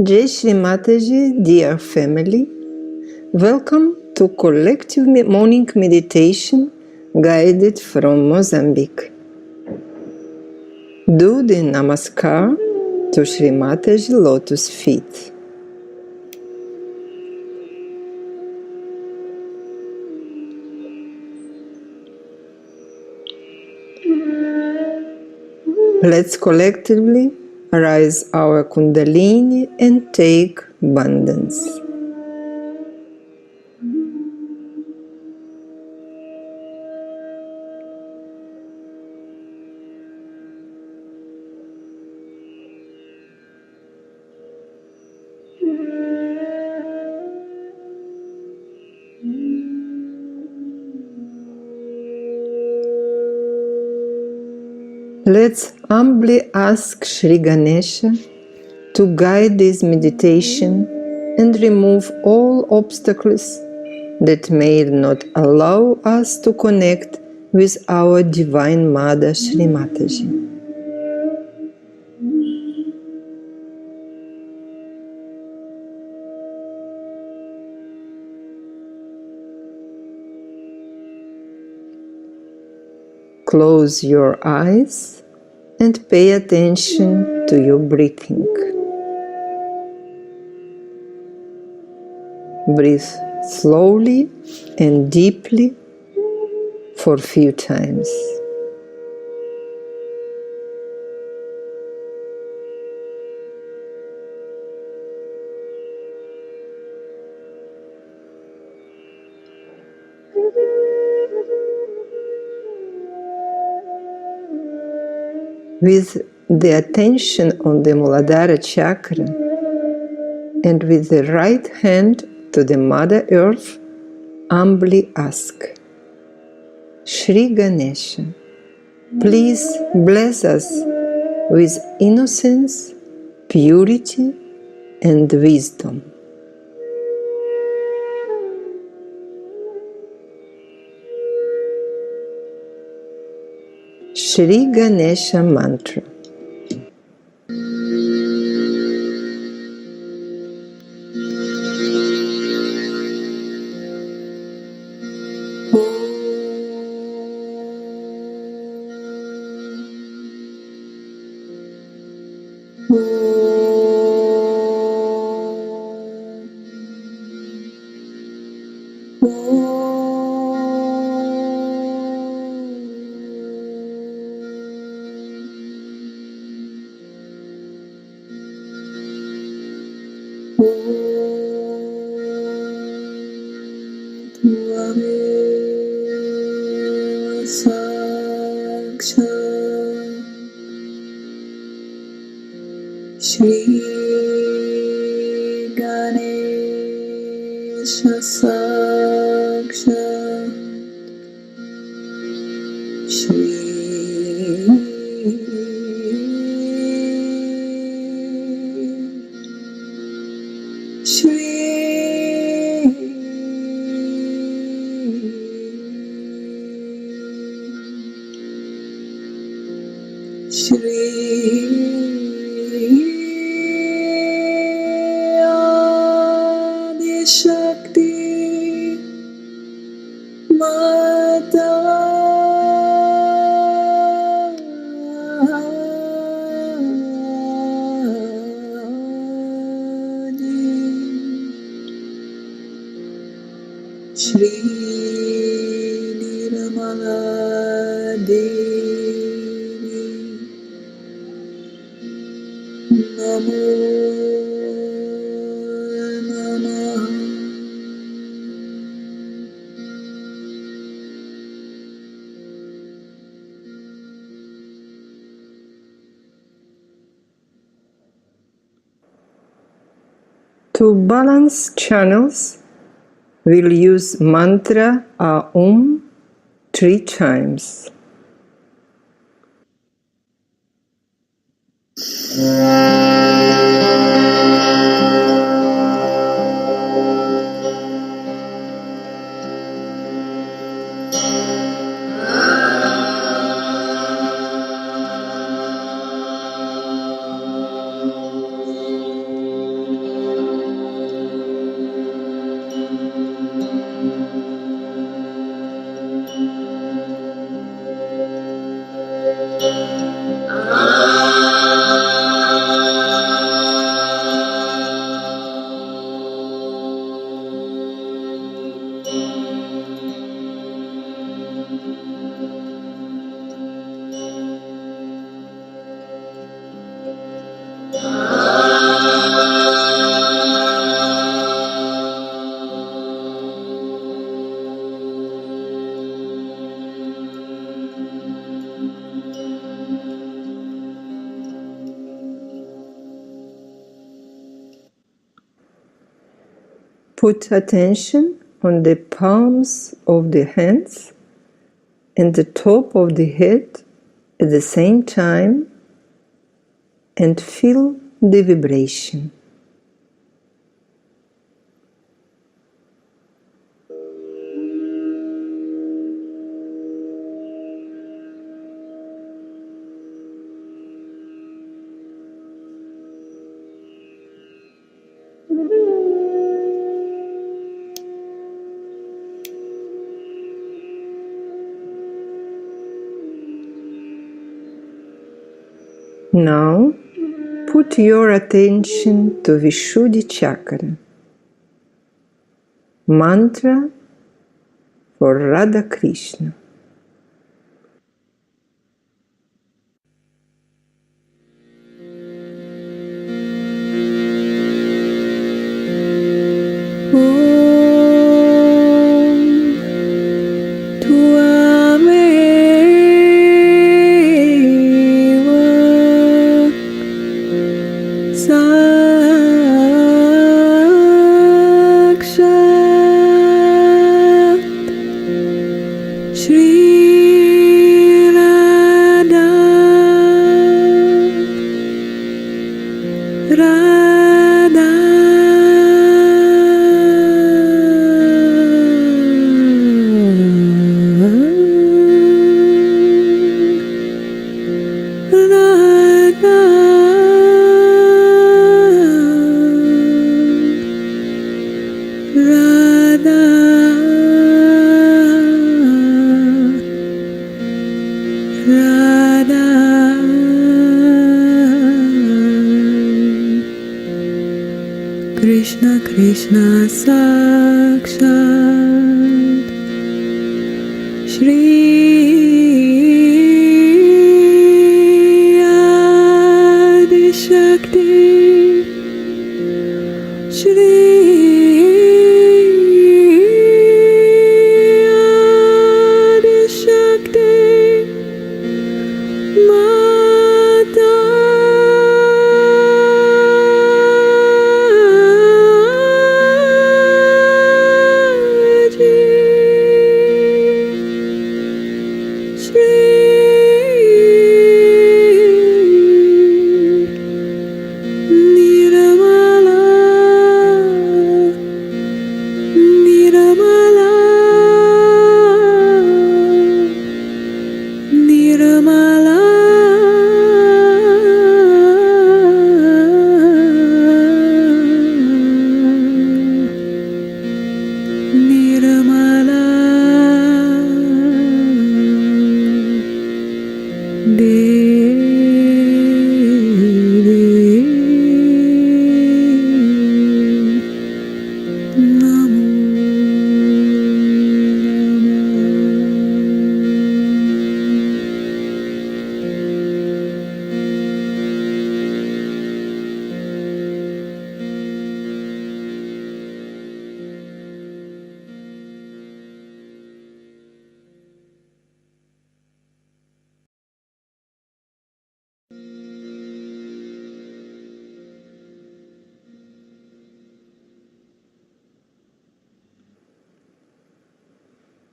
Jai Shri Mataji, dear family, welcome to collective morning meditation guided from Mozambique. Do the Namaskar to Shri Mataji lotus feet. Let's collectively raise our Kundalini and take abundance. Let's humbly ask Sri Ganesha to guide this meditation and remove all obstacles that may not allow us to connect with our Divine Mother Shri Mataji. Close your eyes and pay attention to your breathing. Breathe slowly and deeply for a few times. With the attention on the Muladhara chakra and with the right hand to the Mother Earth, humbly ask, Shri Ganesha, please bless us with innocence, purity, and wisdom. Shri Ganesha Mantra. Shri Ganesha Sakshat Shri Shakti Mata Shri Nirmala Devi Namo Namaha. To balance channels, we'll use mantra Aum 3 times. Put attention on the palms of the hands and the top of the head at the same time and feel the vibration. Now, put your attention to Vishuddhi Chakra, mantra for Radha Krishna. Krishna Krishna Sakshat Shri Adi Shakti Shri Adi Shakti Mata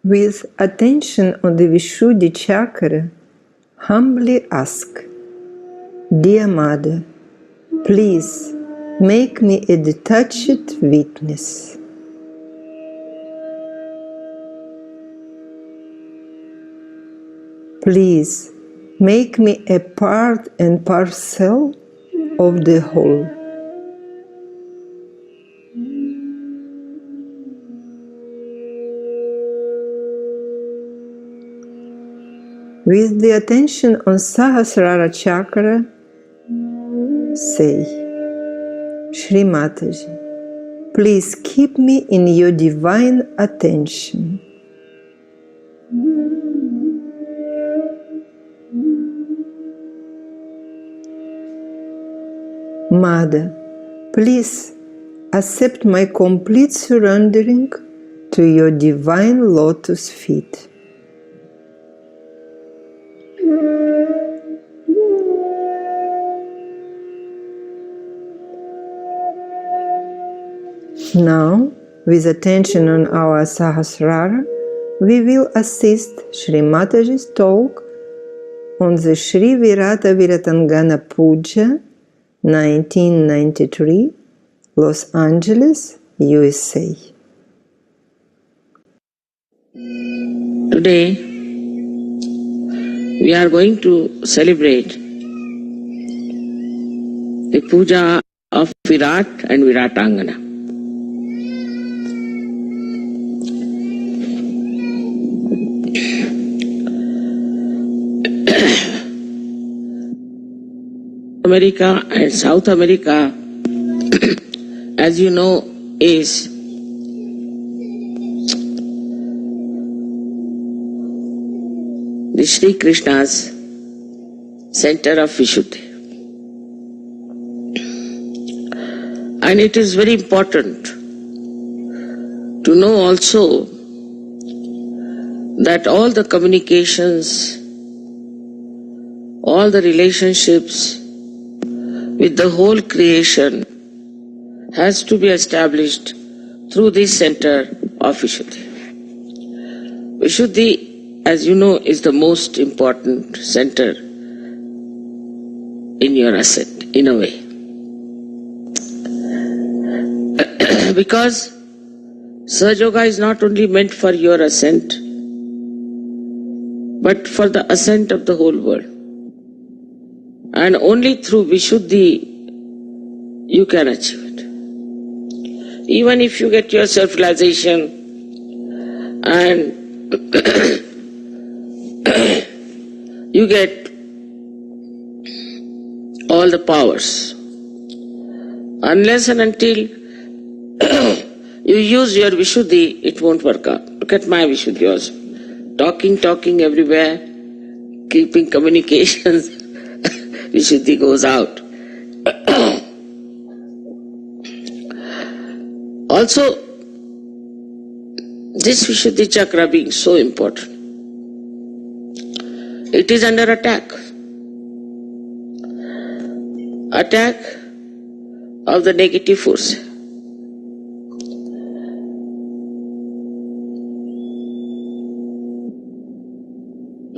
With attention on the Vishuddhi Chakra, humbly ask, Dear Mother, please make me a detached witness. Please make me a part and parcel of the whole. With the attention on Sahasrara chakra, say, Shri Mataji, please keep me in your divine attention. Mother, please accept my complete surrendering to your divine lotus feet. Now, with attention on our Sahasrara, we will assist Shri Mataji's talk on the Shri Virata Viratangana Puja 1993, Los Angeles, USA. Today, we are going to celebrate the puja of Virat and Viratangana. America and South America, as you know, is the Sri Krishna's center of Vishuddhi. And it is very important to know also that all the communications, all the relationships with the whole creation has to be established through this center of Vishuddhi. Vishuddhi, as you know, is the most important center in your ascent, in a way. Because Sahaja Yoga is not only meant for your ascent, but for the ascent of the whole world. And only through Vishuddhi you can achieve it. Even if you get your self-realization and you get all the powers, unless and until you use your Vishuddhi, it won't work out. Look at my Vishuddhi also. Talking everywhere, keeping communications, Vishuddhi goes out. Also, this Vishuddhi chakra being so important, it is under attack. Attack of the negative force.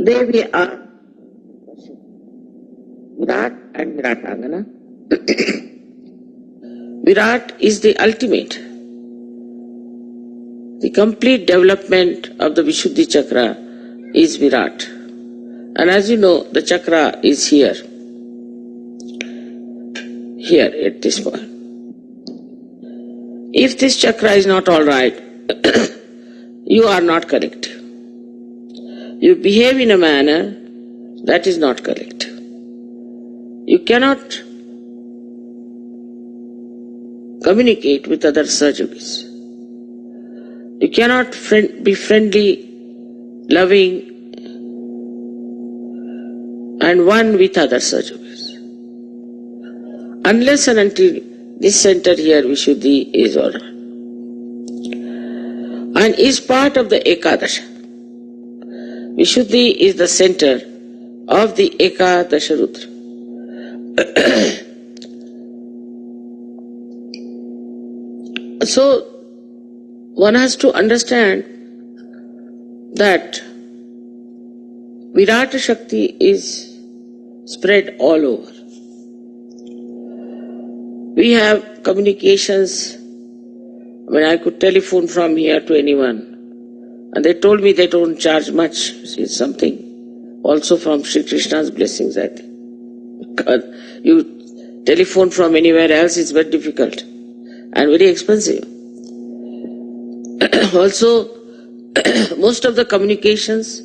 There we are, Virat and Viratangana. Virat is the ultimate, the complete development of the Vishuddhi chakra is Virat. And as you know, the chakra is here at this point. If this chakra is not all right, you are not correct. You behave in a manner that is not correct. You cannot communicate with other Sahajogis. You cannot be friendly, loving, and one with other Sahajogis. Unless and until this center here, Vishuddhi, is all right. And is part of the Ekadasha. Vishuddhi is the center of the Ekadasha Rudra. So, one has to understand that Virata Shakti is spread all over. We have communications. When I could telephone from here to anyone, and they told me they don't charge much. It's something also from Sri Krishna's blessings, I think. Because you telephone from anywhere else is very difficult and very expensive. Also, most of the communications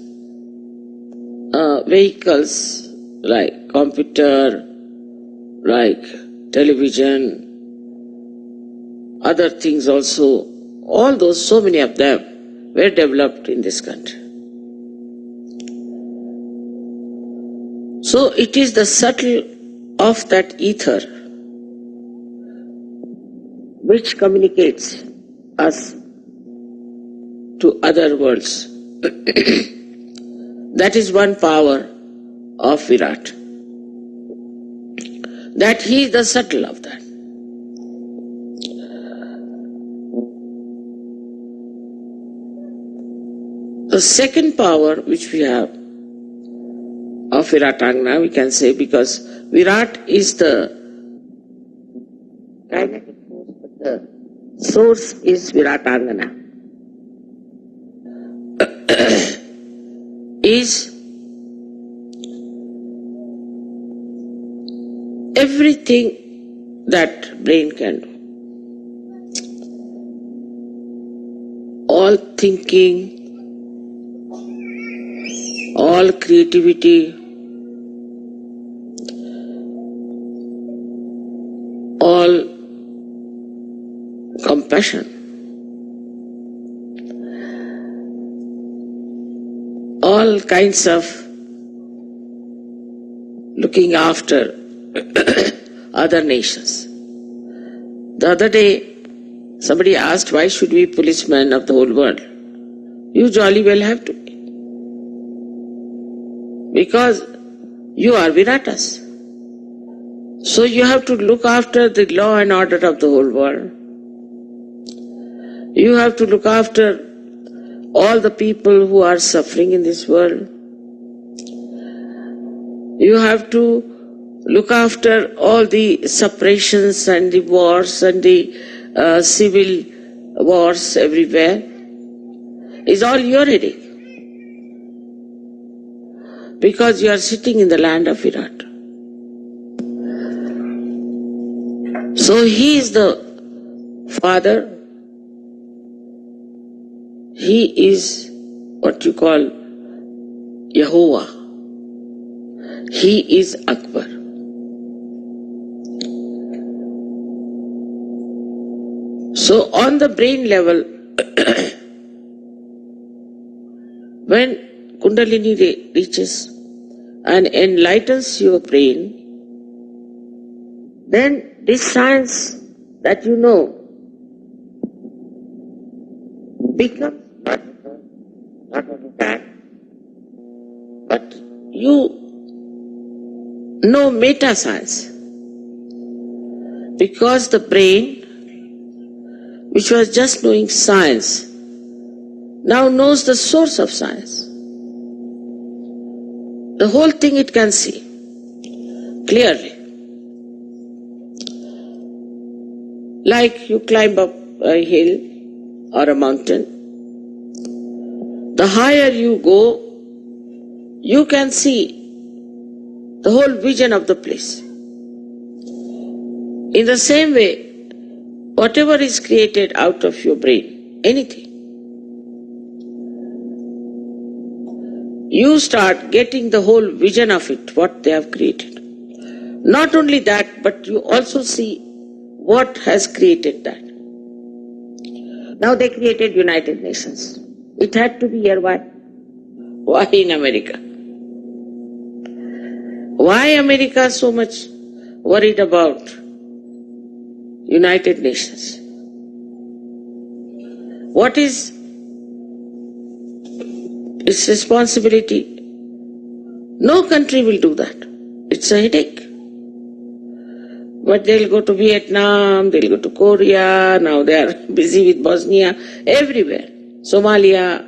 vehicles like computer, like television, other things also, all those, so many of them were developed in this country. So it is the subtle of that ether which communicates us to other worlds. That is one power of Virat. That he is the subtle of that. The second power which we have of Viratangana, we can say, because Virat is the kinetic force, but the source is Viratangana, is everything that brain can do. All thinking, all creativity, all compassion, all kinds of looking after other nations. The other day, somebody asked, why should we be policemen of the whole world? You jolly well have to be. Because you are Viratas. So you have to look after the law and order of the whole world. You have to look after all the people who are suffering in this world. You have to look after all the separations and the wars and the civil wars everywhere. It's all your headache. Because you are sitting in the land of Virat. So he is the father. He is what you call Yehovah. He is Akbar. So on the brain level, when Kundalini reaches and enlightens your brain, then this science that you know becomes not only that, but you know meta science. Because the brain, which was just knowing science, now knows the source of science. The whole thing it can see clearly. Like you climb up a hill or a mountain, the higher you go, you can see the whole vision of the place. In the same way, whatever is created out of your brain, anything, you start getting the whole vision of it, what they have created. Not only that, but you also see what has created that. Now they created United Nations. It had to be here. Why? Why in America? Why America so much worried about United Nations? What is its responsibility? No country will do that. It's a headache. But they'll go to Vietnam, they'll go to Korea, now they are busy with Bosnia, everywhere. Somalia.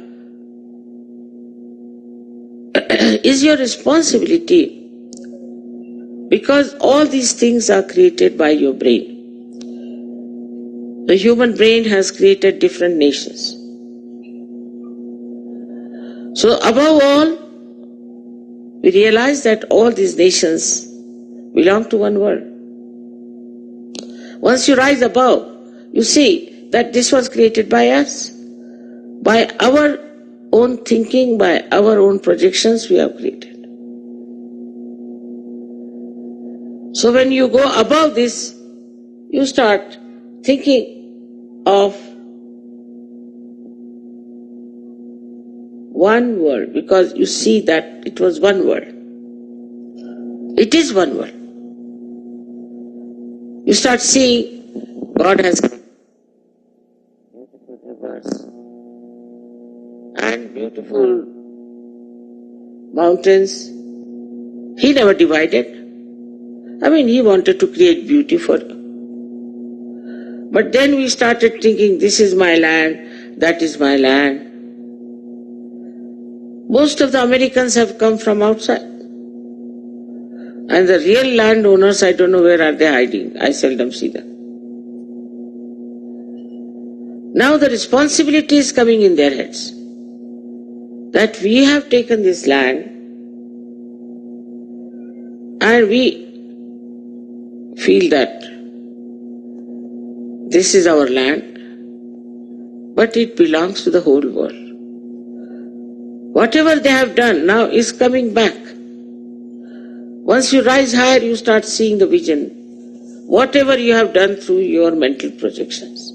Is your responsibility, because all these things are created by your brain. The human brain has created different nations. So above all, we realize that all these nations belong to one world. Once you rise above, you see that this was created by us. By our own thinking, by our own projections, we have created. So when you go above this, you start thinking of one world, because you see that it was one world. It is one world. You start seeing God has beautiful rivers and beautiful mountains. He never divided. He wanted to create beauty for you. But then we started thinking, this is my land, that is my land. Most of the Americans have come from outside. And the real landowners, I don't know where are they hiding. I seldom see them. Now the responsibility is coming in their heads that we have taken this land and we feel that this is our land, but it belongs to the whole world. Whatever they have done now is coming back. Once you rise higher, you start seeing the vision. Whatever you have done through your mental projections.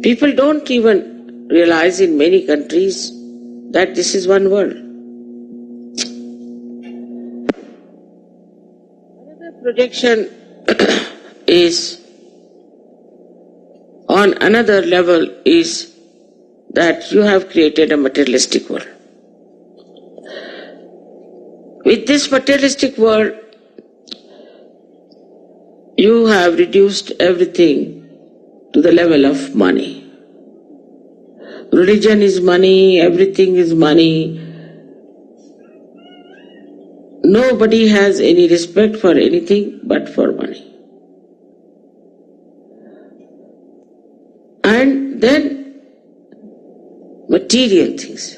People don't even realize in many countries that this is one world. Another projection is on another level is that you have created a materialistic world. With this materialistic world, you have reduced everything to the level of money. Religion is money, everything is money. Nobody has any respect for anything but for money. And then material things.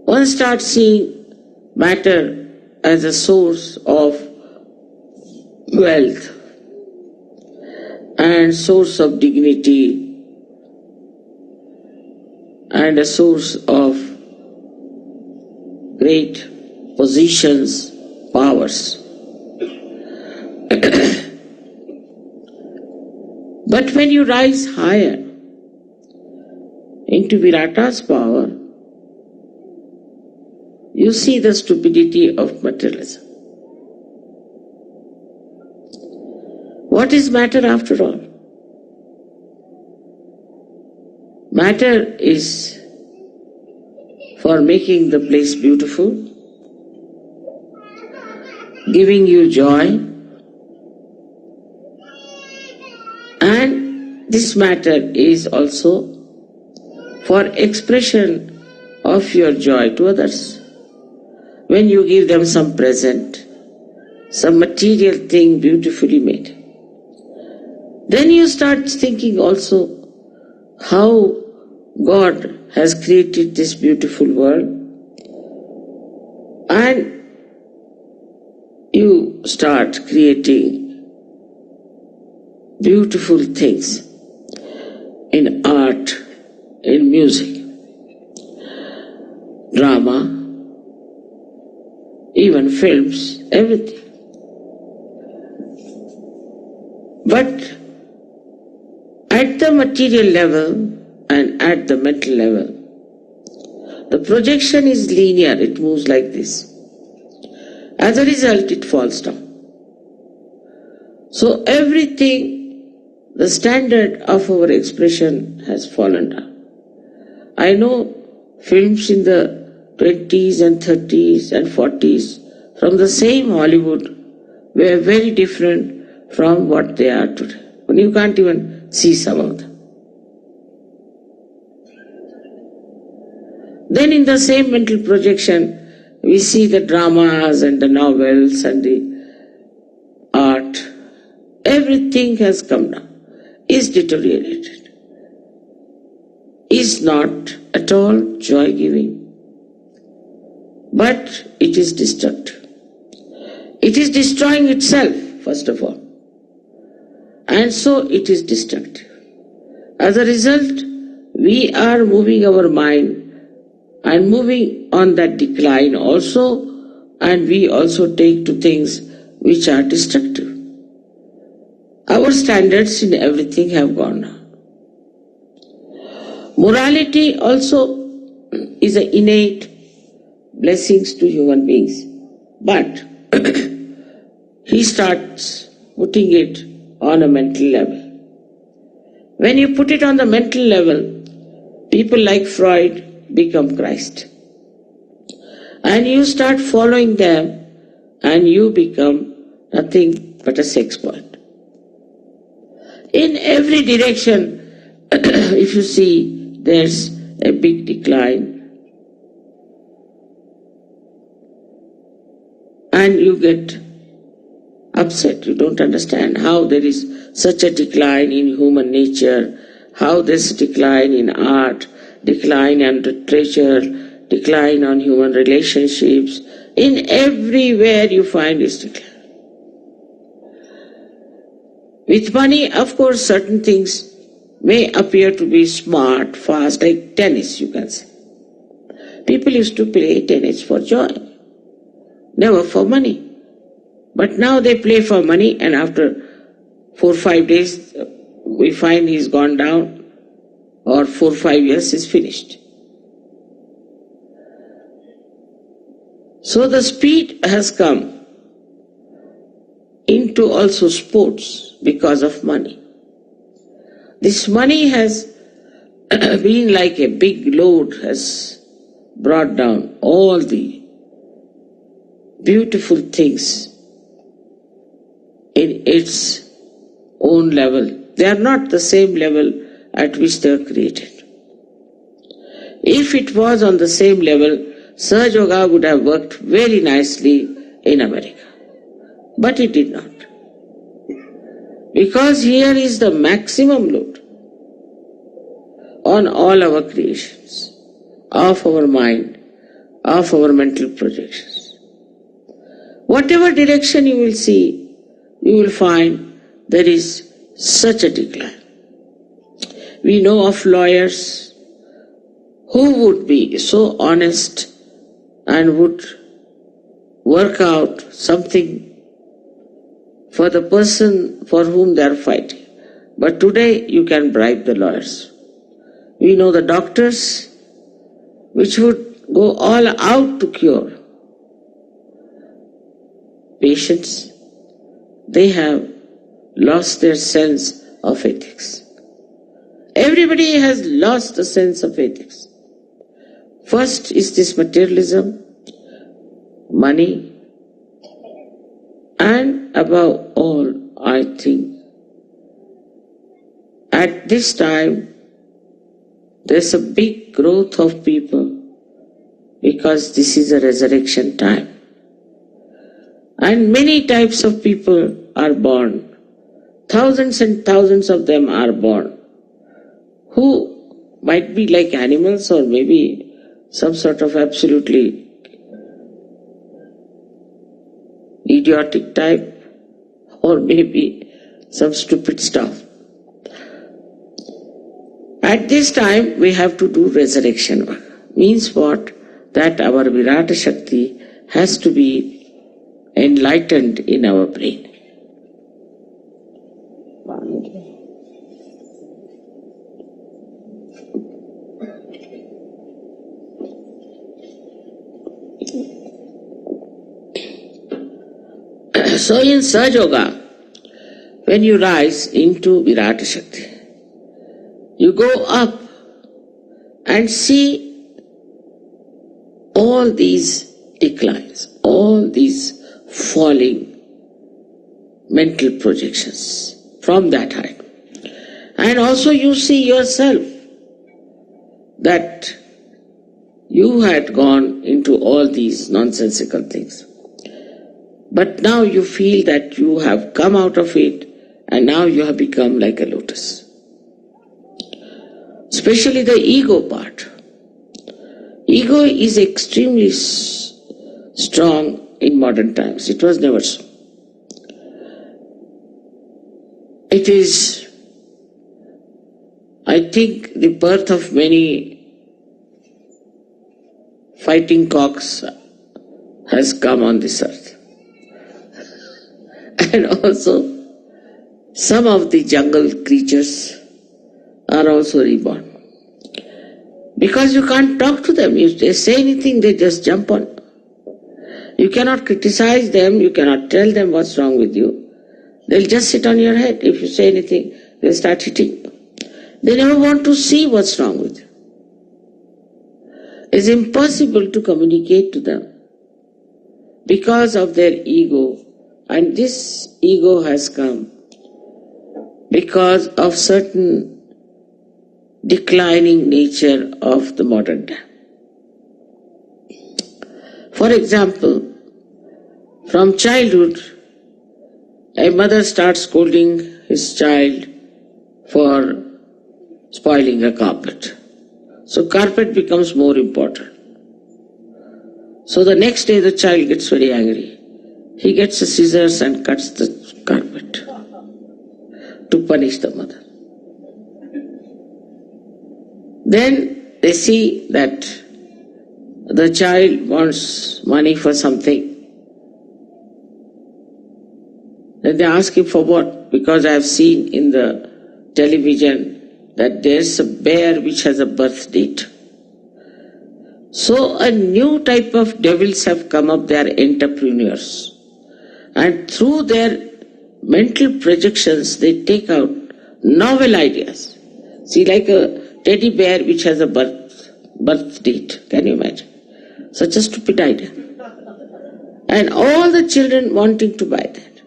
One starts seeing matter as a source of wealth and source of dignity and a source of great positions, powers. But when you rise higher into Virata's power, you see the stupidity of materialism. What is matter after all? Matter is for making the place beautiful, giving you joy, and this matter is also for expression of your joy to others. When you give them some present, some material thing beautifully made, then you start thinking also how God has created this beautiful world, and you start creating beautiful things in art, in music, drama, even films, everything. But at the material level and at the mental level, the projection is linear, it moves like this. As a result, it falls down. So everything, the standard of our expression has fallen down. I know films in the 20s and 30s and 40s from the same Hollywood were very different from what they are today. And you can't even see some of them. Then in the same mental projection, we see the dramas and the novels and the art. Everything has come down, is deteriorated, is not at all joy-giving, but it is destructive. It is destroying itself, first of all, and so it is destructive. As a result, we are moving our mind and moving on that decline also and we also take to things which are destructive. Our standards in everything have gone down. Morality also is an innate blessings to human beings, but he starts putting it on a mental level. When you put it on the mental level, people like Freud become Christ. And you start following them and you become nothing but a sex point. In every direction, if you see, there's a big decline. And you get upset. You don't understand how there is such a decline in human nature, how there's a decline in art, decline in literature, decline on human relationships. In everywhere you find this decline. With money, of course, certain things may appear to be smart, fast, like tennis, you can say. People used to play tennis for joy, never for money. But now they play for money, and after 4 or 5 days, we find he's gone down, or 4 or 5 years he's finished. So the speed has come into also sports because of money. This money has been like a big load, has brought down all the beautiful things in its own level. They are not the same level at which they were created. If it was on the same level, Sahaja Yoga would have worked very nicely in America. But it did not. Because here is the maximum load on all our creations, of our mind, of our mental projections. Whatever direction you will see, you will find there is such a decline. We know of lawyers who would be so honest and would work out something for the person for whom they are fighting. But today you can bribe the lawyers. We know the doctors which would go all out to cure patients. They have lost their sense of ethics. Everybody has lost the sense of ethics. First is this materialism, money, and above all, I think, at this time, there's a big growth of people because this is a resurrection time. And many types of people are born. Thousands and thousands of them are born, who might be like animals or maybe some sort of absolutely idiotic type, or maybe some stupid stuff. At this time, we have to do resurrection work. Means what? That our Virata Shakti has to be enlightened in our brain. So in Sahaja Yoga, when you rise into Virata Shakti, you go up and see all these declines, all these falling mental projections from that height. And also you see yourself that you had gone into all these nonsensical things. But now you feel that you have come out of it and now you have become like a lotus. Especially the ego part. Ego is extremely strong in modern times. It was never so. It is, I think, the birth of many fighting cocks has come on this earth. And also, some of the jungle creatures are also reborn. Because you can't talk to them. If they say anything, they just jump on. You cannot criticize them, you cannot tell them what's wrong with you. They'll just sit on your head. If you say anything, they'll start hitting. They never want to see what's wrong with you. It's impossible to communicate to them because of their ego. And this ego has come because of certain declining nature of the modern time. For example, from childhood, a mother starts scolding his child for spoiling a carpet. So carpet becomes more important. So the next day the child gets very angry. He gets the scissors and cuts the carpet to punish the mother. Then they see that the child wants money for something. Then they ask him for what? Because I have seen in the television that there's a bear which has a birth date. So a new type of devils have come up, they are entrepreneurs. And through their mental projections, they take out novel ideas. See, like a teddy bear which has a birth date. Can you imagine? Such a stupid idea. And all the children wanting to buy that.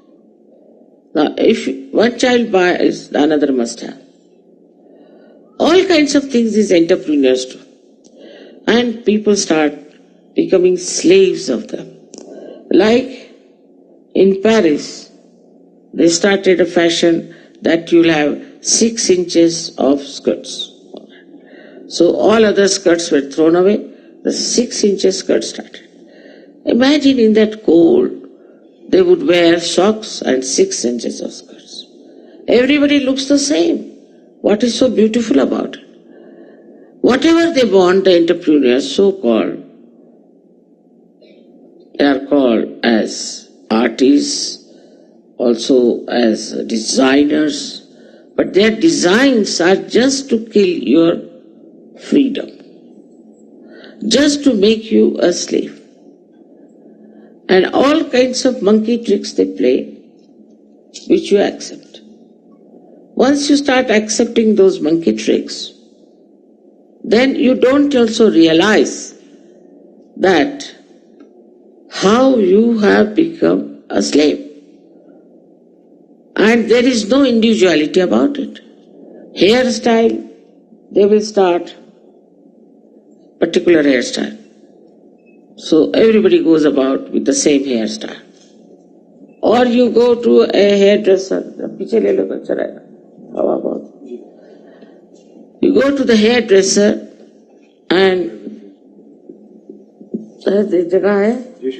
Now, if one child buys, the another must have. All kinds of things these entrepreneurs do. And people start becoming slaves of them. Like in Paris, they started a fashion that you'll have 6 inches of skirts. So all other skirts were thrown away, the 6 inches skirt started. Imagine in that cold, they would wear socks and 6 inches of skirts. Everybody looks the same. What is so beautiful about it? Whatever they want, the entrepreneurs, so-called, they are called as artists, also as designers, but their designs are just to kill your freedom, just to make you a slave. And all kinds of monkey tricks they play, which you accept. Once you start accepting those monkey tricks, then you don't also realize that how you have become a slave. And there is no individuality about it. Hairstyle, they will start particular hairstyle. So everybody goes about with the same hairstyle. Or you go to a hairdresser. You go to the hairdresser and the जगह है 3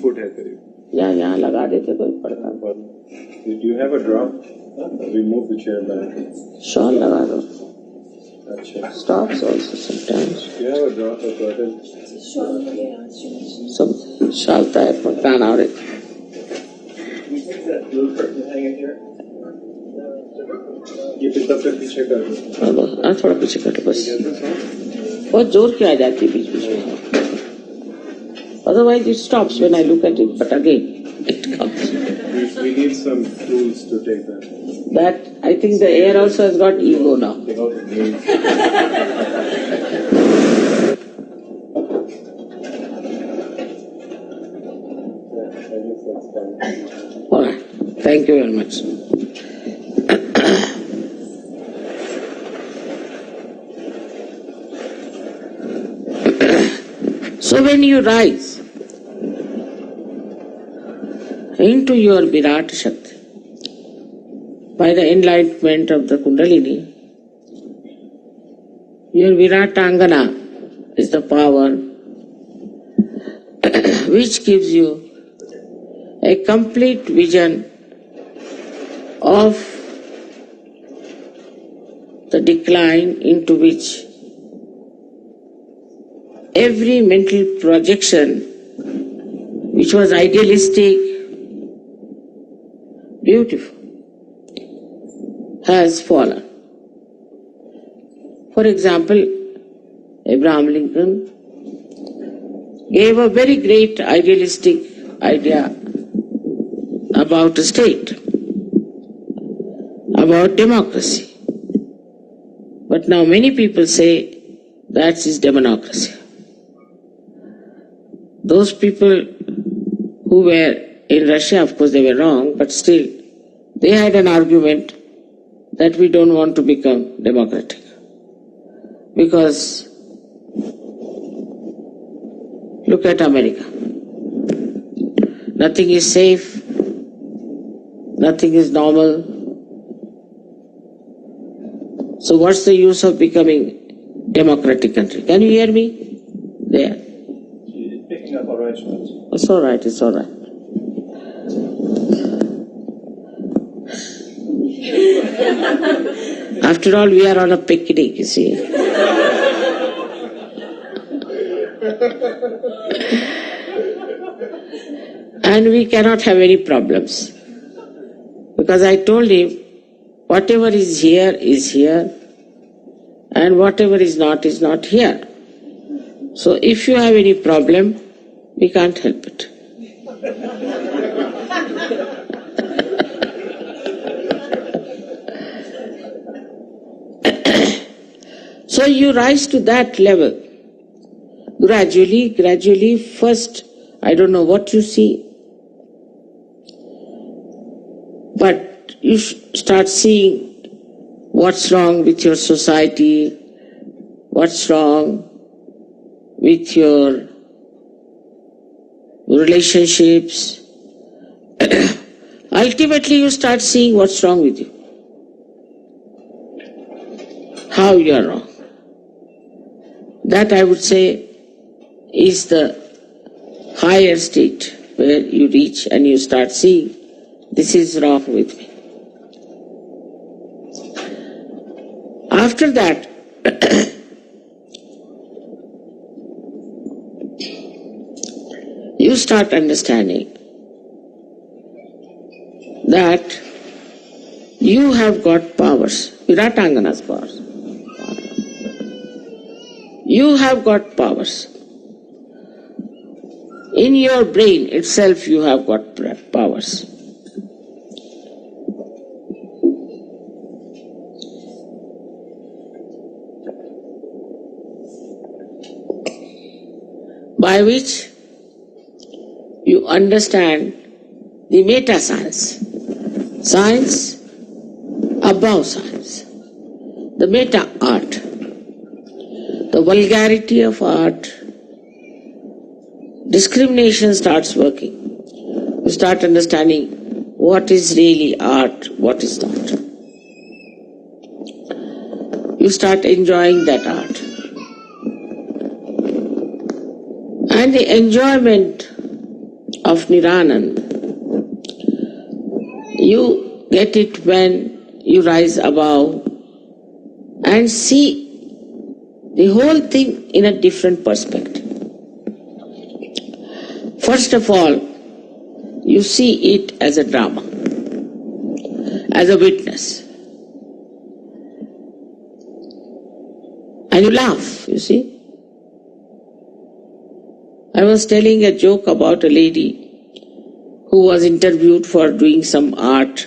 foot है करीब. यहाँ लगा देते कोई पड़ता. Do you have a drop? Remove the chair back. Shawl लगा दो. अच्छा. Stops also sometimes. Do you have a drop of curtain? Some शाल था है पकाना और ये पिता फिर पीछे कर दो. थोड़ा पीछे कर लो बस. बहुत जोर की आ जाती है बीच में. Otherwise it stops when I look at it, but again it comes. We need some tools to take that. That, I think the air also has got ego now. Alright, thank you very much. So when you rise into your Virat Shakti by the enlightenment of the Kundalini, your Viratangana is the power which gives you a complete vision of the decline into which every mental projection which was idealistic, beautiful, has fallen. For example, Abraham Lincoln gave a very great idealistic idea about a state, about democracy. But now many people say that is democracy. Those people who were in Russia, of course they were wrong, but still they had an argument that we don't want to become democratic. Because look at America. Nothing is safe, nothing is normal. So what's the use of becoming democratic country? Can you hear me? There. She's picking up our right. It's all right, it's all right. After all, we are on a picnic, you see. And we cannot have any problems. Because I told him, whatever is here, and whatever is not here. So if you have any problem, we can't help it. So you rise to that level. Gradually, first, I don't know what you see, but you start seeing what's wrong with your society, what's wrong with your relationships. Ultimately, you start seeing what's wrong with you, how you are wrong. That, I would say, is the higher state where you reach and you start seeing this is wrong with me. After that, you start understanding that you have got powers, Viratangana's powers. You have got powers. In your brain itself you have got powers. By which you understand the meta-science, science above science, the meta-art, the vulgarity of art. Discrimination starts working. You start understanding what is really art, what is not. You start enjoying that art. And the enjoyment of Niranand, you get it when you rise above and see the whole thing in a different perspective. First of all, you see it as a drama, as a witness. And you laugh, you see. I was telling a joke about a lady who was interviewed for doing some art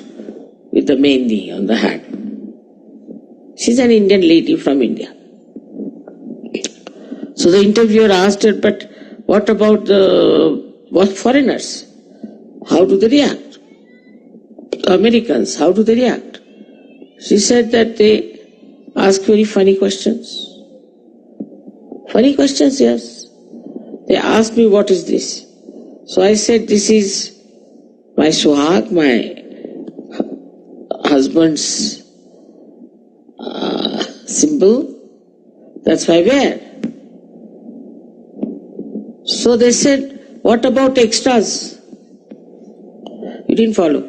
with a mehndi on the hand. She's an Indian lady from India. So the interviewer asked her, but what about what foreigners? How do they react? Americans, how do they react? She said that they ask very funny questions. Funny questions, yes. They asked me, what is this? So I said, this is my suhag, my husband's symbol. That's why I wear. So they said, what about extras? You didn't follow.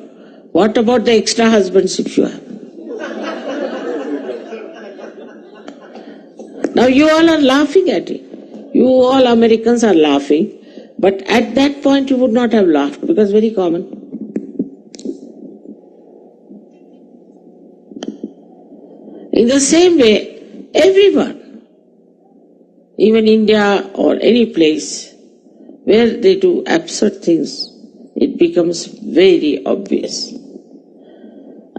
What about the extra husbands if you have? Now you all are laughing at it. You all Americans are laughing, but at that point you would not have laughed because very common. In the same way, everyone, even India or any place where they do absurd things, it becomes very obvious.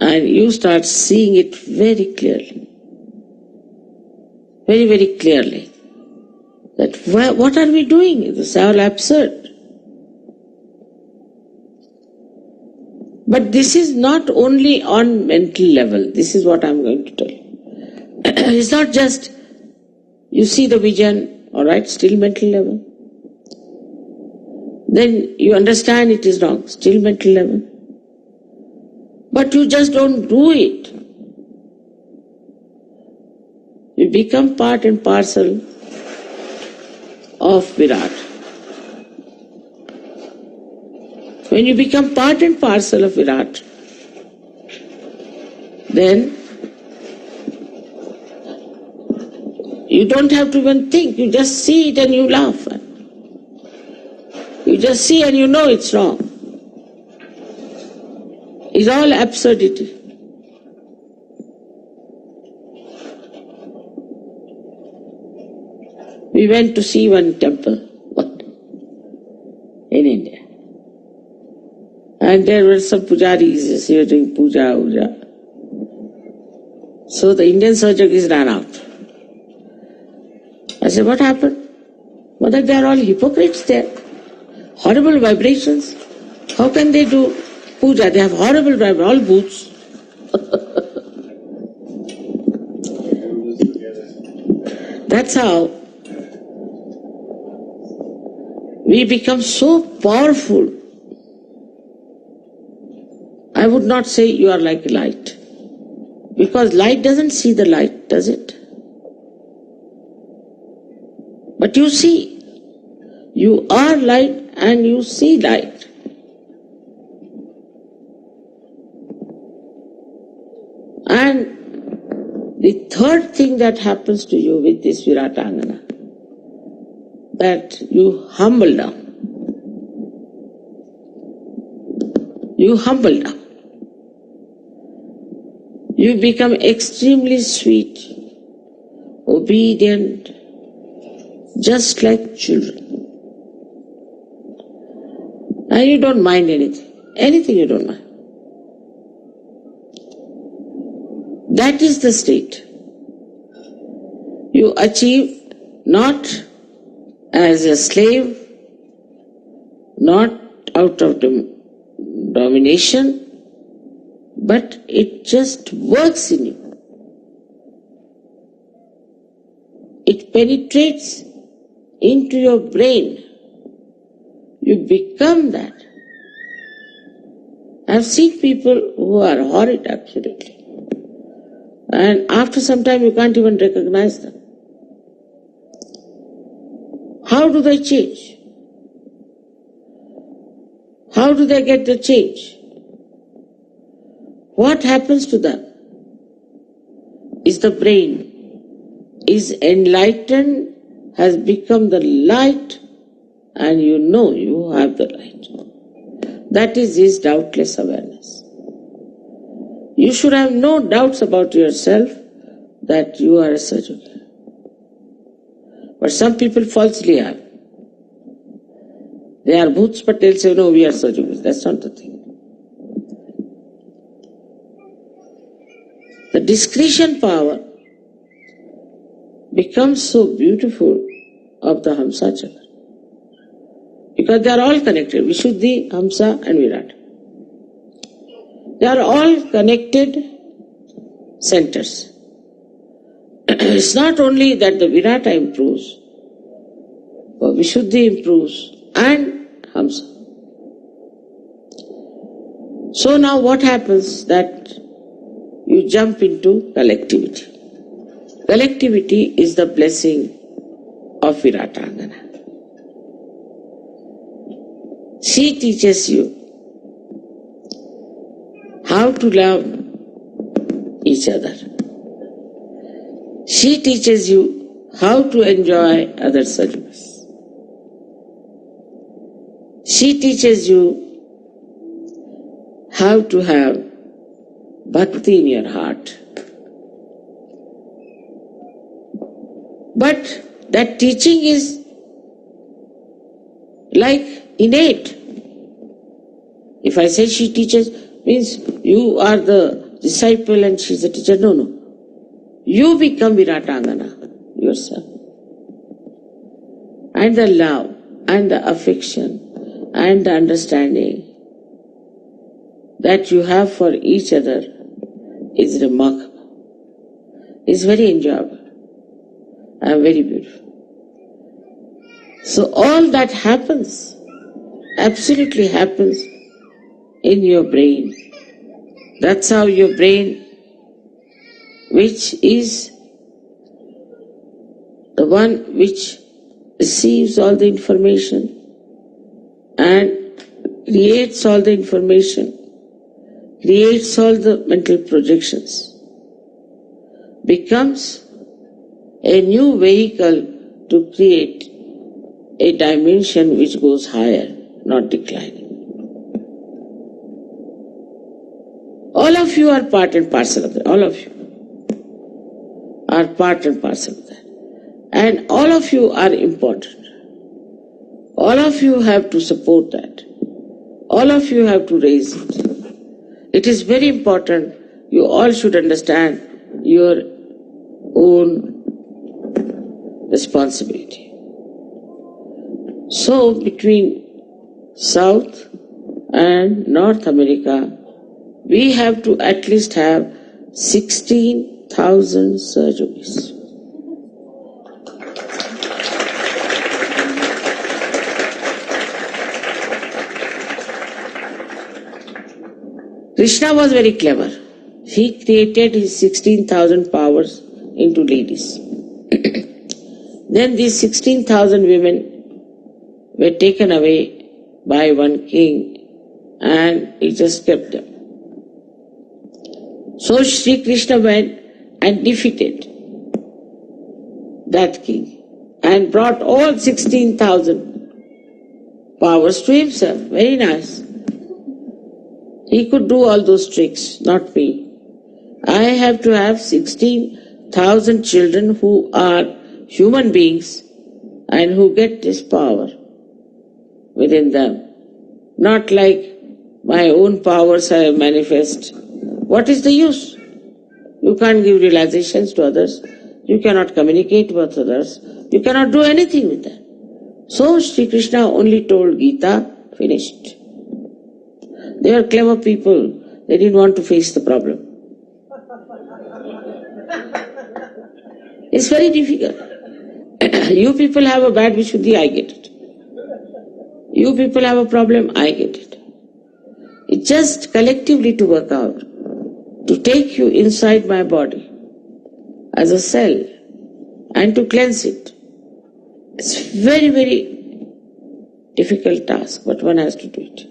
And you start seeing it very clearly. Very, very clearly. That what are we doing? This is all absurd. But this is not only on mental level. This is what I'm going to tell you. It's not just you see the vision, all right, still mental level. Then you understand it is wrong, still mental level. But you just don't do it. You become part and parcel of Virat. When you become part and parcel of Virat, then you don't have to even think, you just see it and you laugh. You just see and you know it's wrong. It's all absurdity. We went to see one temple in India. And there were some pujaris here doing puja. So the Indian surgeons ran out. I said, what happened? Mother, they are all hypocrites there. Horrible vibrations. How can they do puja? They have horrible vibrations, all boots. That's how we become so powerful. I would not say you are like light. Because light doesn't see the light, does it? But you see. You are light and you see light. And the third thing that happens to you with this Viratangana, that you humble down. You humble down. You become extremely sweet, obedient, just like children. And you don't mind anything. Anything you don't mind. That is the state. You achieve not as a slave, not out of domination, but it just works in you. It penetrates into your brain. You become that. I've seen people who are horrid, absolutely. And after some time you can't even recognize them. How do they change? How do they get the change? What happens to them? Is the brain is enlightened, has become the light, and you know you have the light. That is his doubtless awareness. You should have no doubts about yourself that you are a Sahaja. But some people falsely have. They are bhoots, but they'll say, no, we are Sahaja. That's not the thing. The discretion power becomes so beautiful of the Hamsa Chakra. Because they are all connected. Vishuddhi, Hamsa and Virat. They are all connected centers. It's not only that the Virata improves, but Vishuddhi improves and Hamsa. So now what happens that you jump into collectivity. Collectivity is the blessing of Viratangana. She teaches you how to love each other. She teaches you how to enjoy other sajugas. She teaches you how to have bhakti in your heart. But that teaching is like innate. If I say she teaches, means you are the disciple and she is the teacher. No, no. You become Viratangana yourself. And the love and the affection and the understanding that you have for each other is remarkable. It's very enjoyable and very beautiful. So all that happens, absolutely happens in your brain. That's how your brain, which is the one which receives all the information and creates all the information, creates all the mental projections, becomes a new vehicle to create a dimension which goes higher, not declining. All of you are part and parcel of that. All of you are part and parcel of that. And all of you are important. All of you have to support that. All of you have to raise it. It is very important. You all should understand your own responsibility. So between South and North America, we have to at least have 16,000 surgeries. Krishna was very clever. He created his 16,000 powers into ladies. Then these 16,000 women were taken away by one king and he just kept them. So Sri Krishna went and defeated that king and brought all 16,000 powers to himself. Very nice. He could do all those tricks, not me. I have to have 16,000 children who are human beings and who get this power within them. Not like my own powers I manifest. What is the use? You can't give realizations to others. You cannot communicate with others. You cannot do anything with them. So Sri Krishna only told Gita, finished. They were clever people. They didn't want to face the problem. It's very difficult. You people have a bad Vishuddhi, I get it. You people have a problem, I get it. It's just collectively to work out, to take you inside my body as a cell and to cleanse it. It's very, very difficult task, but one has to do it.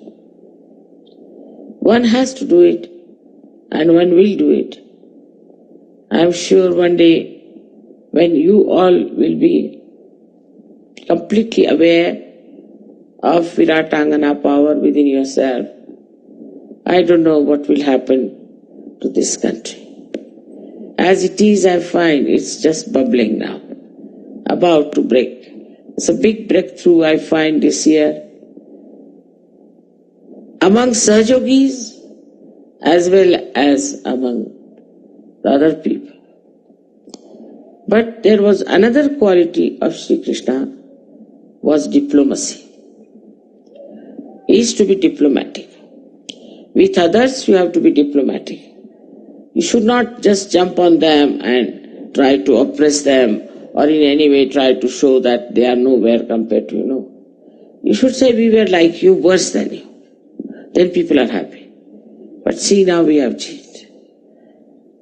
One has to do it and one will do it. I'm sure one day when you all will be completely aware of Viratangana power within yourself, I don't know what will happen to this country. As it is, I find it's just bubbling now, about to break. It's a big breakthrough I find this year among Sahajogis as well as among the other people. But there was another quality of Sri Krishna, was diplomacy. He is to be diplomatic. With others you have to be diplomatic. You should not just jump on them and try to oppress them or in any way try to show that they are nowhere compared to you. No. You should say we were like you, worse than you. Then people are happy. But see, now we have changed.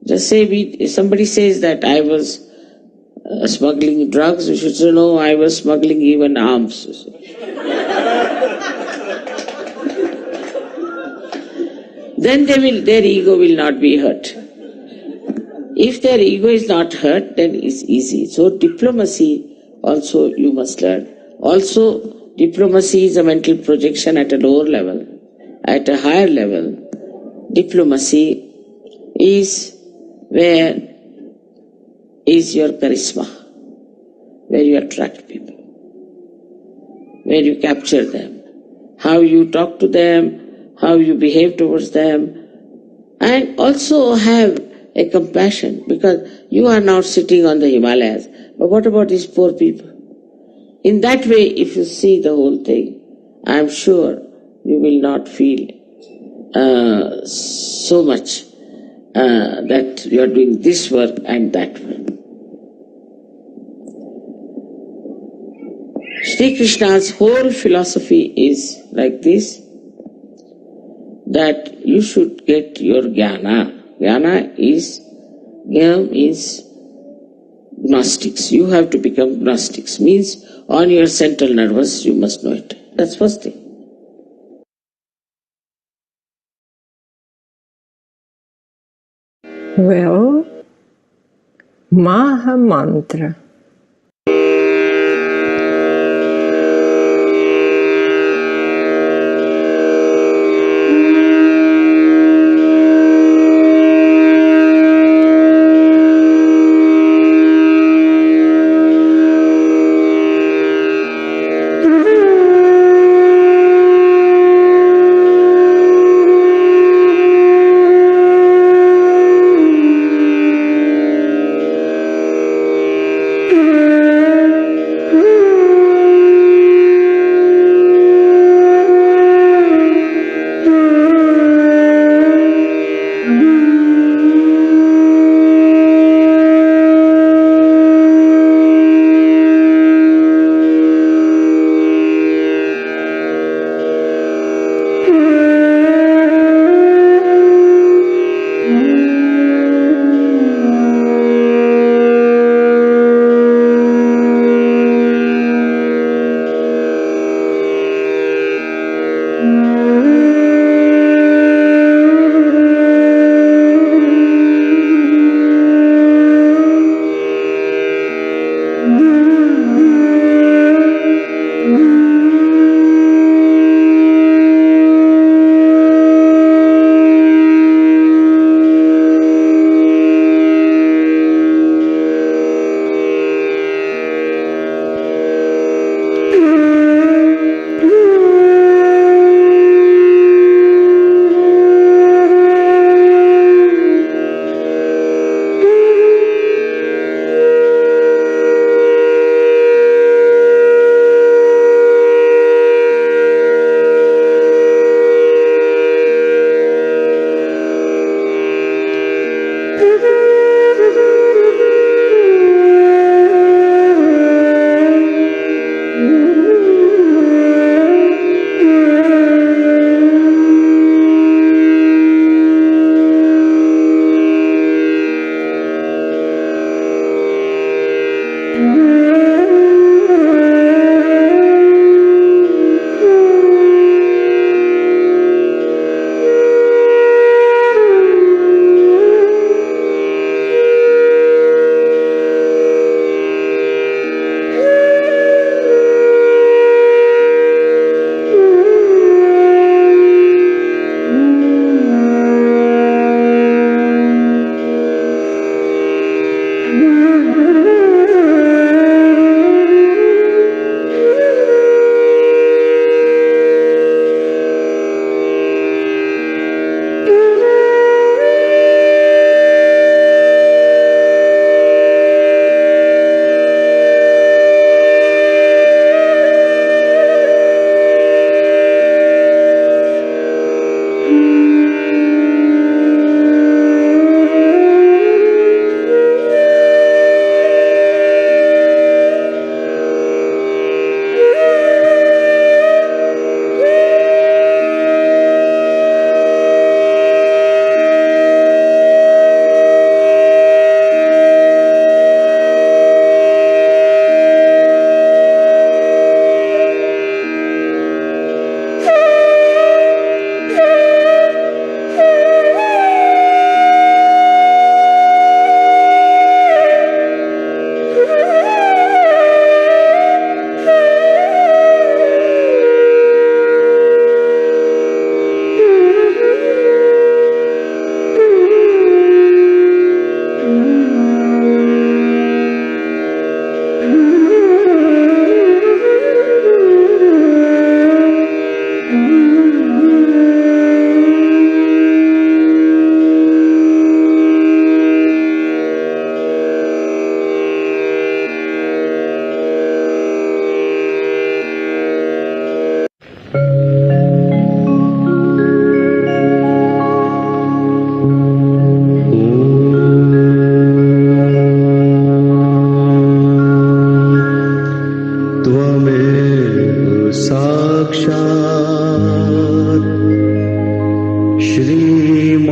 Just say if somebody says that I was smuggling drugs, you should say, no, I was smuggling even arms. Then their ego will not be hurt. If their ego is not hurt, then it's easy. So diplomacy also you must learn. Also, diplomacy is a mental projection at a lower level. At a higher level, diplomacy is where is your charisma, where you attract people, where you capture them, how you talk to them, how you behave towards them, and also have a compassion, because you are now sitting on the Himalayas, but what about these poor people? In that way, if you see the whole thing, I am sure you will not feel so much that you are doing this work and that work. Sri Krishna's whole philosophy is like this, that you should get your jnana. Jnana is Gnostics. You have to become Gnostics. Means on your central nervous you must know it. That's first thing. Well, Maha Mantra. त्वमेव साक्षात् श्रीमहालक्ष्मी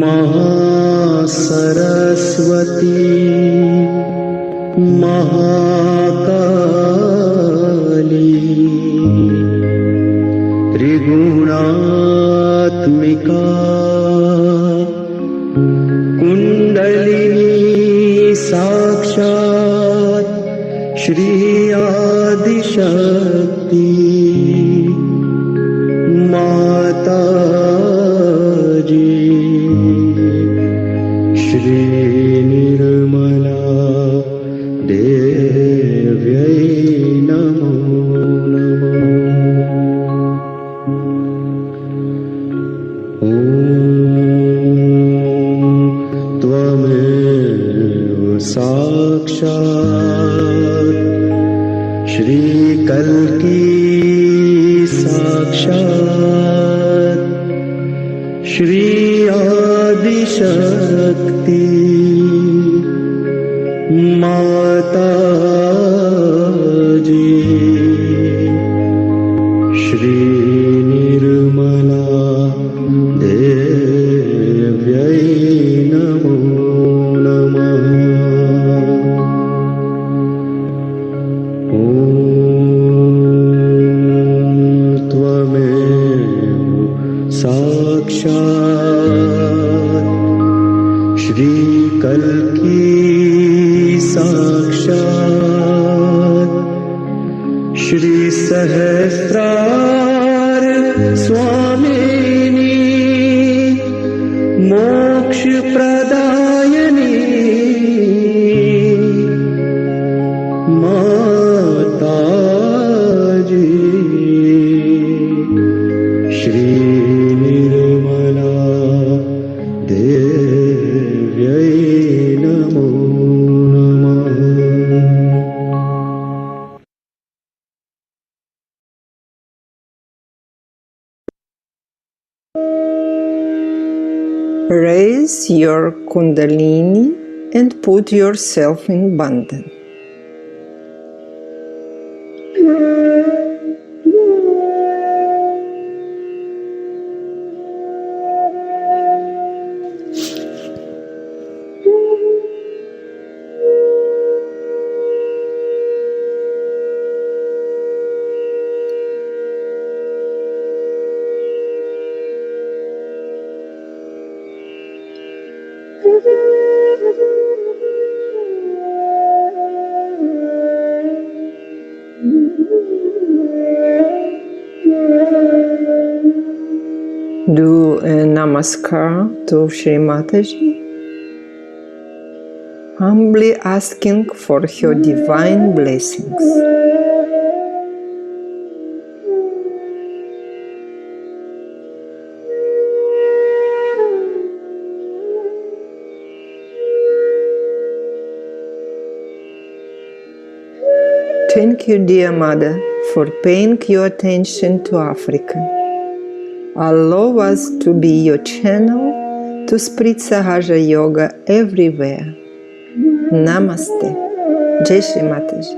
महासरस्वती महाकाली त्रिगुणात्मिका कुण्डलिनी साक्षात् श्री आदिशक्ति माताजी श्री निर्मला देव्यै नमो नमः। ॐ त्वमेव साक्षात् श्रीकल्की साक्षात् श्री आदिशक्ति माताजी श्री निर्मला देव्यै नमो नमः। ॐ त्वमेव साक्षात् श्रीकल्की साक्षात् श्री सहस्रार स्वामिनी मोक्ष प्रदायिनी माताजी श्री निर्मला देव्यै नमो नमः। Raise your Kundalini and put yourself in bandhan. Do a namaskar to Shri Mataji, humbly asking for her divine blessings. Thank you, dear Mother, for paying your attention to Africa. Allow us to be your channel to spread Sahaja Yoga everywhere. Namaste. Jai Shri Mataji.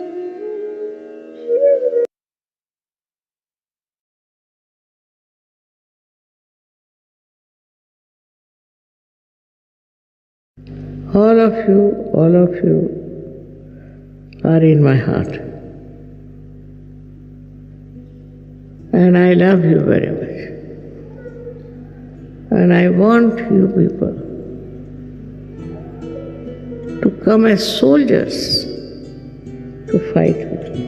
All of you are in my heart. And I love you very much. And I want you people to come as soldiers to fight with me.